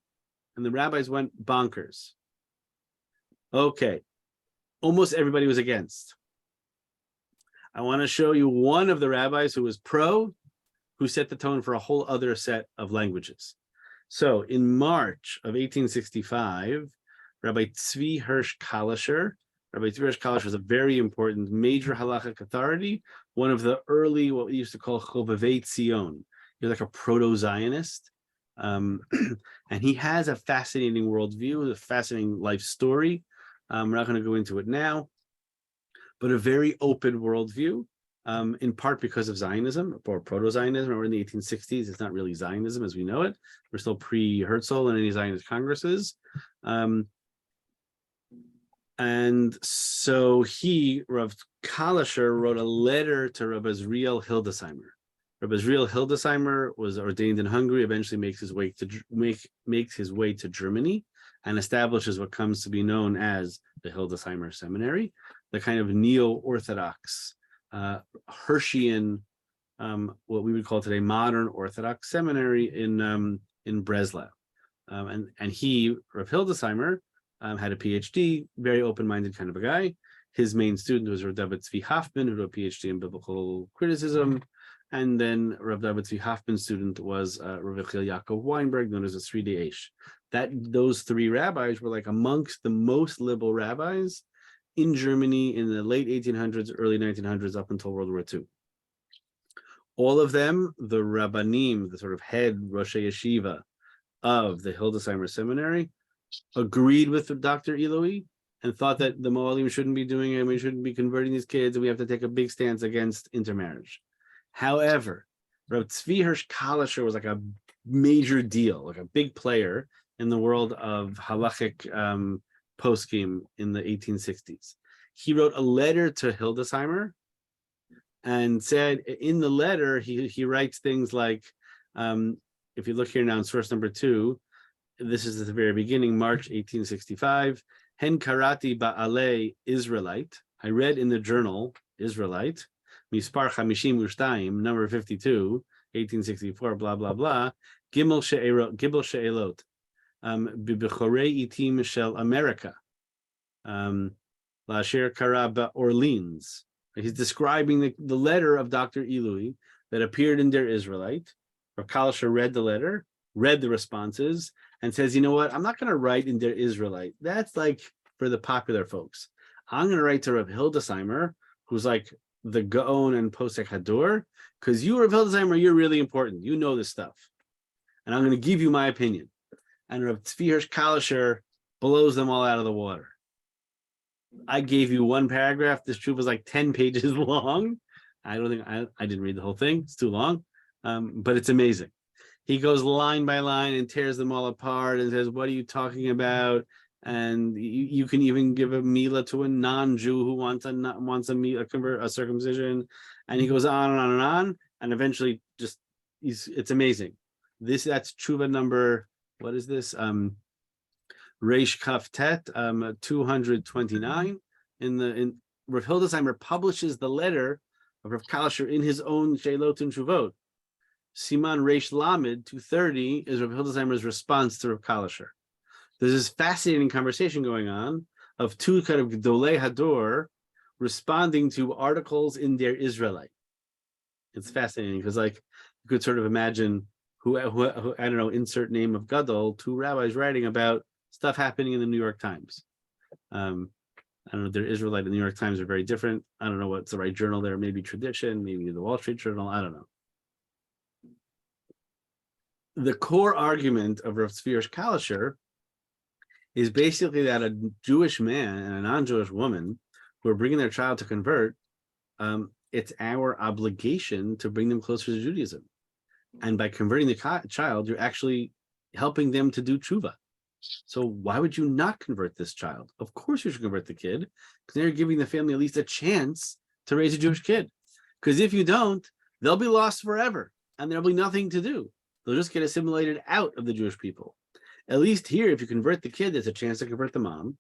And the rabbis went bonkers. Okay. Almost everybody was against. I want to show you one of the rabbis who was pro, who set the tone for a whole other set of languages. So in March of 1865, Rabbi Tzvi Hirsch Kalischer, Rabbi Tzvi Hirsch Kalischer was a very important major halachic authority, one of the early, what we used to call Chovevei Tzion. He was like a proto-Zionist. And he has a fascinating worldview, a fascinating life story. We're not going to go into it now, but a very open worldview, in part because of Zionism or proto-Zionism. We're in the 1860s. It's not really Zionism as we know it. We're still pre-Herzl and any Zionist congresses. And so Rav Kalischer, wrote a letter to Rav Azriel Hildesheimer. Rav Azriel Hildesheimer was ordained in Hungary, eventually makes his way to Germany and establishes what comes to be known as the Hildesheimer Seminary, the kind of neo-Orthodox, Hirschian, what we would call today modern Orthodox seminary in Breslau. And he, Rav Hildesheimer, had a PhD, very open-minded kind of a guy. His main student was Rav David Tzvi Hoffman, who had a PhD in biblical criticism. And then Rav David Tzvi Hoffman's student was Rav Yechiel Yaakov Weinberg, known as a Sridei Eish. Those three rabbis were like amongst the most liberal rabbis in Germany in the late 1800s, early 1900s, up until World War II. All of them, the Rabbanim, the sort of head Rosh Yeshiva of the Hildesheimer Seminary, agreed with Dr. Ilui and thought that the Moalim shouldn't be doing it, and we shouldn't be converting these kids, and we have to take a big stance against intermarriage. However, Rav Tzvi Hirsch Kalischer was like a major deal, like a big player in the world of halachic poskim in the 1860s. He wrote a letter to Hildesheimer and said in the letter, he writes things like, if you look here now in source number 2, this is at the very beginning, March 1865, Hen Karati Ba'alei Israelite. I read in the journal, Israelite, Mispar Chamishim Ushtayim, number 52, 1864, blah, blah, blah, Gimel She'elot, Bibechorei Itim Shel America, La'asher Kara Ba'Orleans. He's describing the letter of Dr. Ilui that appeared in Der Israelite. Rav Kalischer read the letter, read the responses, and says, you know what, I'm not going to write in Der Israelite. That's like for the popular folks. I'm going to write to Rav Hildesheimer, who's like the Gaon and Posek Hador, because you, Rav Hildesheimer, you're really important. You know this stuff. And I'm going to give you my opinion. And Rav Tzvi Hirsch Kalischer blows them all out of the water. I gave you one paragraph. This truth was like 10 pages long. I don't think I didn't read the whole thing. It's too long, but it's amazing. He goes line by line and tears them all apart and says, what are you talking about? And you can even give a milah to a non-Jew who wants a circumcision. And he goes on and on and on. And eventually it's amazing. That's tshuva number, what is this? Reish Kaf Tet, 229. Rav Hildesheimer publishes the letter of Rav Kalischer in his own Sheilot and Shuvot. Siman Reish Lamed 230 is Rav Hildesheimer's response to Rav Kalischer. There's this fascinating conversation going on of two kind of Gdolei Hador responding to articles in Der Israelite. It's fascinating because, like, you could sort of imagine who I don't know, insert name of Gadol, two rabbis writing about stuff happening in the New York Times. I don't know, Der Israelite and the New York Times are very different. I don't know what's the right journal there. Maybe Tradition, maybe the Wall Street Journal. I don't know. The core argument of Rav Tzvi Hirsch Kalischer is basically that a Jewish man and a non-Jewish woman who are bringing their child to convert, it's our obligation to bring them closer to Judaism. And by converting the child, you're actually helping them to do tshuva. So why would you not convert this child? Of course you should convert the kid, because they're giving the family at least a chance to raise a Jewish kid. Because if you don't, they'll be lost forever, and there'll be nothing to do. They'll just get assimilated out of the Jewish people. At least here, if you convert the kid, there's a chance to convert the mom,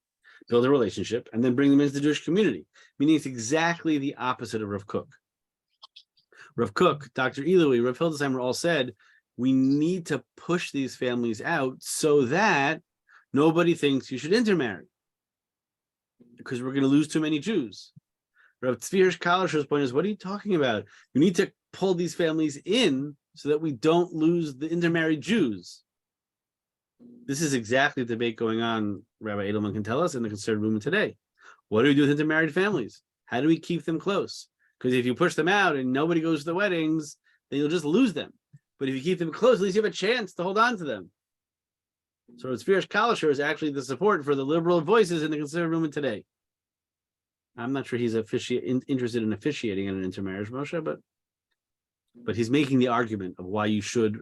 build a relationship, and then bring them into the Jewish community. Meaning it's exactly the opposite of Rav Kook. Rav Kook, Dr. Ilui, Rav Hildesheimer all said, we need to push these families out so that nobody thinks you should intermarry, because we're going to lose too many Jews. Rav Tzvi Hirsch Kalischer's point is, what are you talking about? We need to pull these families in so that we don't lose the intermarried Jews. This is exactly the debate going on, Rabbi Edelman can tell us, in the conservative movement today. What do we do with intermarried families? How do we keep them close? Because if you push them out and nobody goes to the weddings, then you'll just lose them. But if you keep them close, at least you have a chance to hold on to them. So Tzvirish Kalisher is actually the support for the liberal voices in the conservative movement today. I'm not sure he's interested in officiating in an intermarriage, Moshe, but he's making the argument of why you should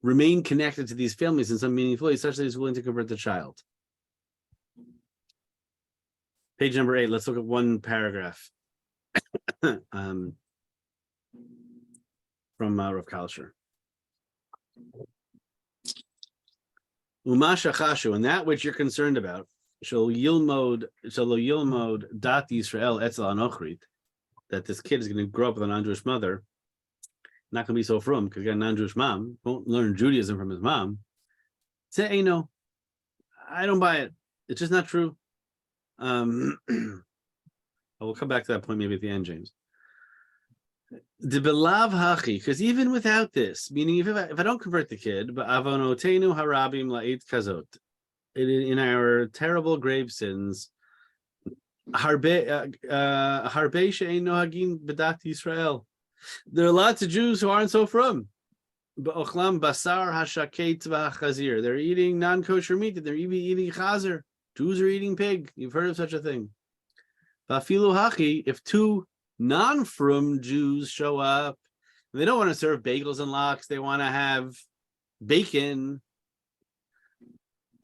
remain connected to these families in some meaningful way, such that he's willing to convert the child. Page number 8. Let's look at one paragraph from Rav Kalisher. Umasha chashu, and that which you're concerned about, shall yilmod dat Yisrael etzel anochrit, that this kid is going to grow up with a non-Jewish mother, not going to be so frum because he got a non-Jewish mom, won't learn Judaism from his mom. Say, hey, no, I don't buy it. It's just not true. I will come back to that point maybe at the end, James. The belav hachi, because even without this, meaning if I don't convert the kid, but avonotenu harabim la'it kazot, in our terrible grave sins, harbe she'ein nohagim b'dat Yisrael. There are lots of Jews who aren't so frum. Ba'ochlam basar hashaket v'hachazir. They're eating non-kosher meat. They're even eating chazer. Jews are eating pig. You've heard of such a thing. Vafilu hachi, if two non-frum Jews show up, they don't want to serve bagels and lox, they want to have bacon.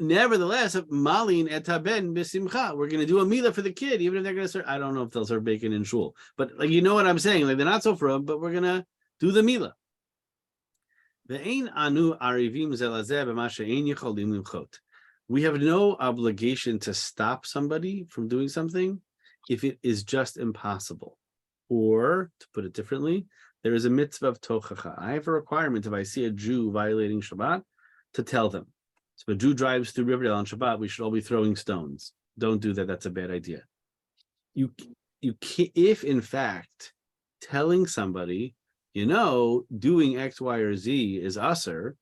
Nevertheless, malin et haben b'simcha, we're going to do a milah for the kid, even if they're going to serve. I don't know if they'll serve bacon in shul, but like, you know what I'm saying? Like, they're not so frum, but we're going to do the milah. Ve'ein anu arivim zelazeh b'ma she'ein yicholim limchot. We have no obligation to stop somebody from doing something if it is just impossible. Or, to put it differently, there is a mitzvah of tochacha. I have a requirement if I see a Jew violating Shabbat to tell them. So if a Jew drives through Riverdale on Shabbat, we should all be throwing stones. Don't do that. That's a bad idea. You can, if in fact telling somebody, you know, doing X, Y, or Z is usher,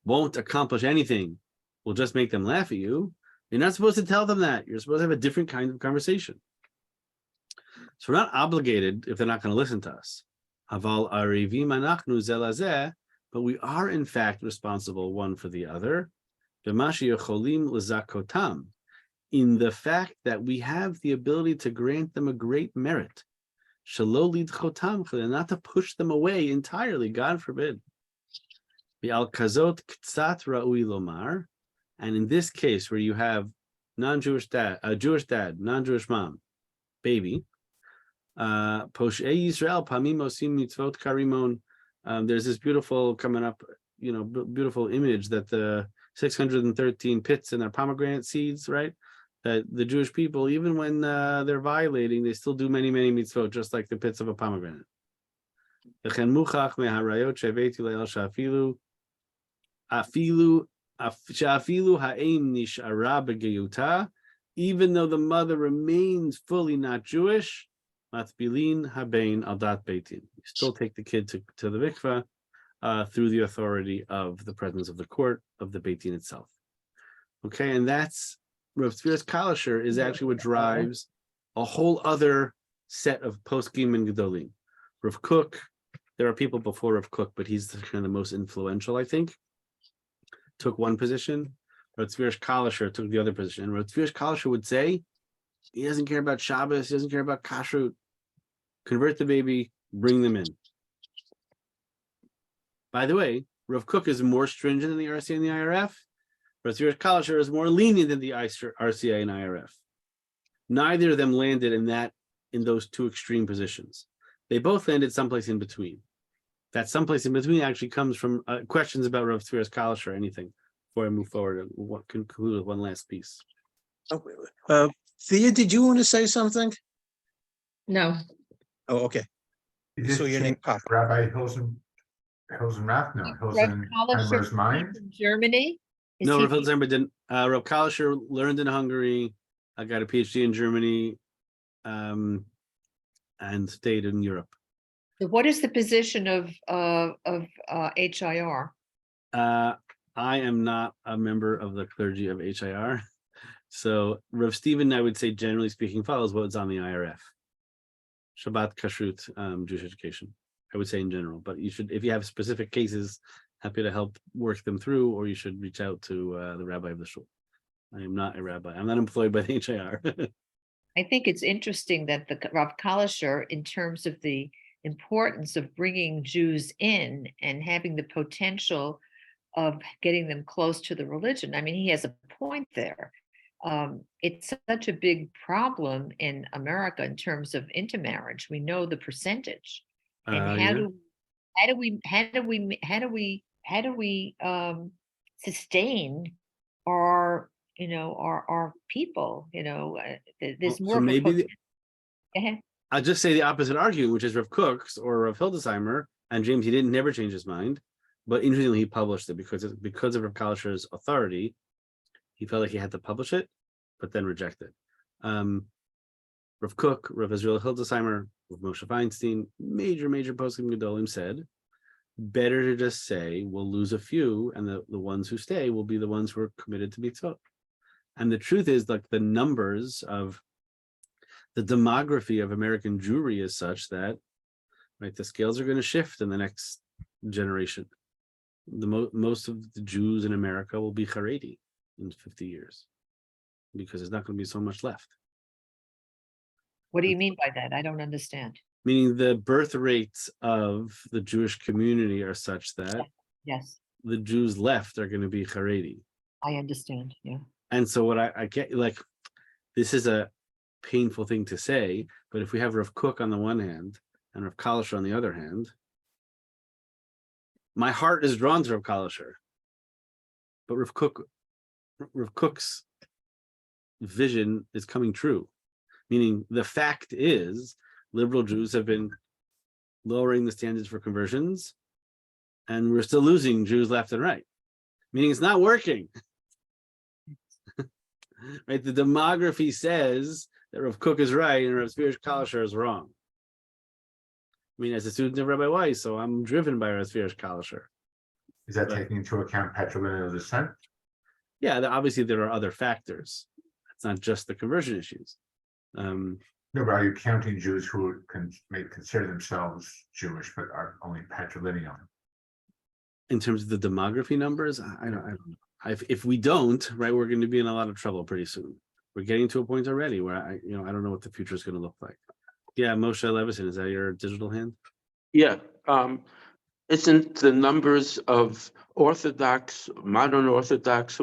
won't accomplish anything, will just make them laugh at you. You're not supposed to tell them that. You're supposed to have a different kind of conversation. So we're not obligated if they're not going to listen to us. Aval arivim anachnu zelazeh, but we are in fact responsible one for the other. B'mashi yocholim lezakotam, in the fact that we have the ability to grant them a great merit. Shelo lidchotam, not to push them away entirely. God forbid. Bi'al kazot ktsat ra'ui lomar, and in this case where you have non-Jewish dad, a Jewish dad, non-Jewish mom, baby. Poshei Yisrael pamim osim mitzvot karimon. There's this beautiful coming up, you know, beautiful image that the 613 pits in their pomegranate seeds, right? That the Jewish people, even when they're violating, they still do many, many mitzvot, just like the pits of a pomegranate. Even though the mother remains fully not Jewish, matbilin habein al dat beitin. You still take the kid to the mikveh through the authority of the presence of the court of the beitin itself. Okay, and that's Rav Tzvirish Kalisher is actually what drives a whole other set of poskim and gedolim. Rav Kook, there are people before Rav Kook, but he's kind of the most influential, I think. Took one position. Rav Tzvirish Kalisher took the other position. And Rav Tzvirish Kalisher would say, he doesn't care about Shabbos, he doesn't care about kashrut. Convert the baby, bring them in. By the way, Rav Kook is more stringent than the RCA and the IRF. Rav Tzvirish Kalisher is more lenient than the RCA and IRF. Neither of them landed in those two extreme positions. They both landed someplace in between. That someplace in between actually comes from questions about Rav Tzvirish Kalisher or anything. Before I move forward, and conclude with one last piece. Thea, did you want to say something? No. Oh, okay. You just So your name changed popped. Rabbi Hilsenrath, no, Rav Hilsenheimer's Kalisher mind. from Germany? Is No, he- Rav Hilsenheimer didn't. Rav Kalisher learned in Hungary. I got a PhD in Germany, and stayed in Europe. What is the position of HIR? I am not a member of the clergy of HIR. So Rav Stephen, I would say, generally speaking, follows what's on the IRF. Shabbat, Kashrut, Jewish education. I would say in general, but you should, if you have specific cases, happy to help work them through, or you should reach out to the rabbi of the shul. I am not a rabbi. I'm not employed by the HIR. I think it's interesting that the Rav Kalisher, in terms of the importance of bringing Jews in and having the potential of getting them close to the religion. I mean, he has a point there. It's such a big problem in America in terms of intermarriage. We know the percentage, and how do we sustain our our people? There's more So of a maybe potential. Go ahead. I'll just say the opposite argument, which is Rav Kook's or Rav Hildesheimer, and James, he didn't never change his mind, but interestingly, he published it because of Rav Kalisher's authority. He felt like he had to publish it, but then reject it. Rav Kook, Rav Israel Hildesheimer, Rav Moshe Feinstein, major poskim gedolim said, better to just say we'll lose a few, and the ones who stay will be the ones who are committed to mitzvot. And the truth is, like, the numbers of the demography of American Jewry is such that, right, the scales are going to shift in the next generation. Most of the Jews in America will be Haredi in 50 years because there's not going to be so much left. What do you mean by that? I don't understand. Meaning the birth rates of the Jewish community are such that Yes, the Jews left are going to be Haredi. I understand. Yeah. And so what I get, like, this is a painful thing to say, but if we have Rav Kook on the one hand and Rav Kalisher on the other hand, my heart is drawn to Rav Kalisher, but Rav Kook's vision is coming true. Meaning the fact is, liberal Jews have been lowering the standards for conversions, and we're still losing Jews left and right. Meaning it's not working. Right? The demography says that Rav Kook is right and Rav Tzvi Kalisher is wrong. I mean, as a student of Rabbi Weiss, so I'm driven by Rav Tzvi Kalisher. Is that But- taking into account patrilineal descent? Yeah, obviously there are other factors. It's not just the conversion issues. No, but are you counting Jews who may consider themselves Jewish but are only patrilineal? In terms of the demography numbers, I don't know. If we don't, right, we're going to be in a lot of trouble pretty soon. We're getting to a point already where I don't know what the future is going to look like. Yeah, Moshe Levison, is that your digital hand? Yeah, isn't the numbers of Orthodox, modern Orthodox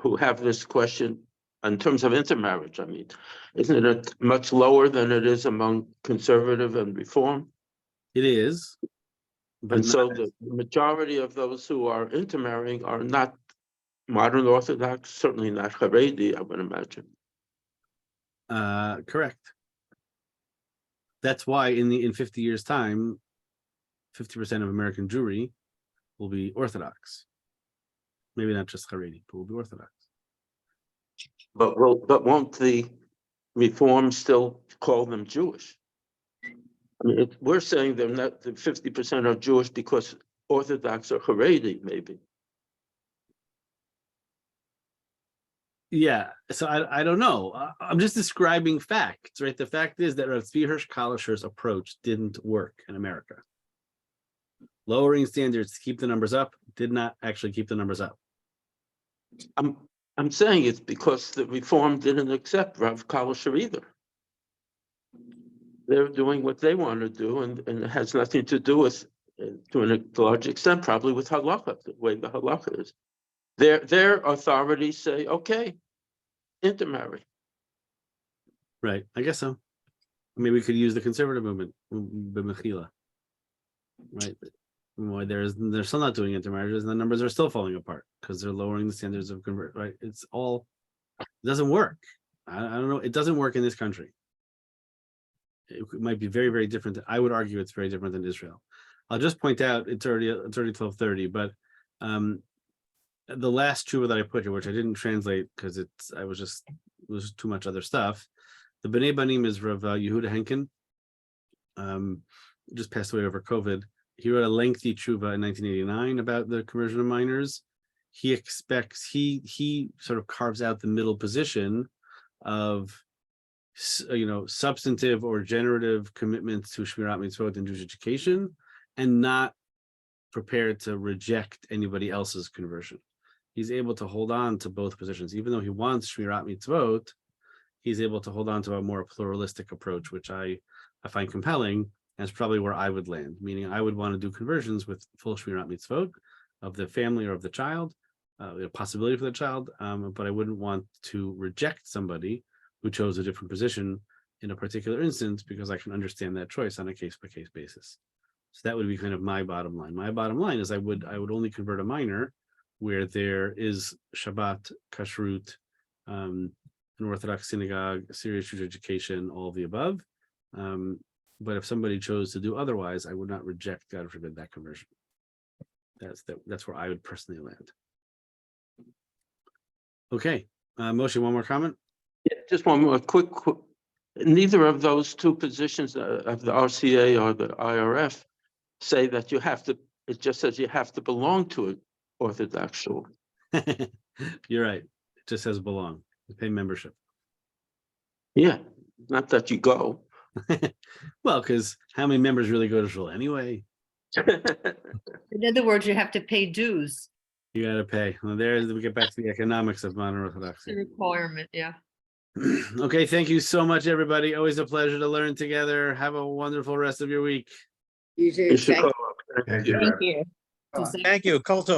who have this question in terms of intermarriage? I mean, isn't it much lower than it is among conservative and reform? It is. But And so not- the majority of those who are intermarrying are not modern Orthodox, certainly not Haredi, I would imagine. Correct. That's why in 50 years' time, 50% of American Jewry will be Orthodox. Maybe not just Haredi, but will be Orthodox. But won't the reform still call them Jewish? I mean, we're saying they're not, the 50% are Jewish because Orthodox or Haredi, maybe. Yeah, so I don't know. I'm just describing facts, right? The fact is that Rav Tzvi Kalisher's approach didn't work in America. Lowering standards to keep the numbers up did not actually keep the numbers up. I'm saying it's because the reform didn't accept Rav Kalisher either. They're doing what they want to do, and it has nothing to do with, to a large extent, probably with halacha, the way the halacha is. Their authorities say, okay, intermarry. Right, I guess so. Maybe we could use the conservative movement, b'mechila. Right, why they're still not doing intermarriages, and the numbers are still falling apart because they're lowering the standards of convert. Right, it doesn't work. I don't know. It doesn't work in this country. It might be very, very different. I would argue it's very different than Israel. I'll just point out it's already 12:30, but the last tshuva that I put here, which I didn't translate because it was too much other stuff. The B'nai Banim is Rav Yehuda Henkin. Just passed away over COVID. He wrote a lengthy tshuva in 1989 about the conversion of minors. He sort of carves out the middle position of substantive or generative commitments to Shmirat Mitzvot and Jewish education, and not prepared to reject anybody else's conversion. He's able to hold on to both positions, even though he wants Shmirat Mitzvot. He's able to hold on to a more pluralistic approach, which I find compelling. And it's probably where I would land, meaning I would want to do conversions with full Shmirat Mitzvot of the family or of the child, the possibility for the child, but I wouldn't want to reject somebody who chose a different position in a particular instance, because I can understand that choice on a case-by-case basis. So that would be kind of my bottom line. My bottom line is I would only convert a minor where there is Shabbat, Kashrut, an Orthodox synagogue, serious Jewish education, all of the above. But if somebody chose to do otherwise, I would not reject, God forbid, that conversion. That's where I would personally land. Okay, Moshe, one more comment? Yeah, just one more quick. Neither of those two positions of the RCA or the IRF say that you have to, it just says you have to belong to an Orthodox shul. You're right. It just says belong. You pay membership. Yeah, not that you go. Well, because how many members really go to shul anyway? In other words, you have to pay dues. You got to pay. Well, there we get back to the economics of modern It's a Orthodoxy. requirement, yeah. Okay, thank you so much, everybody. Always a pleasure to learn together. Have a wonderful rest of your week. You do. You should Thank go. Thank you. Thank you. Bye. Thank you, Kolto.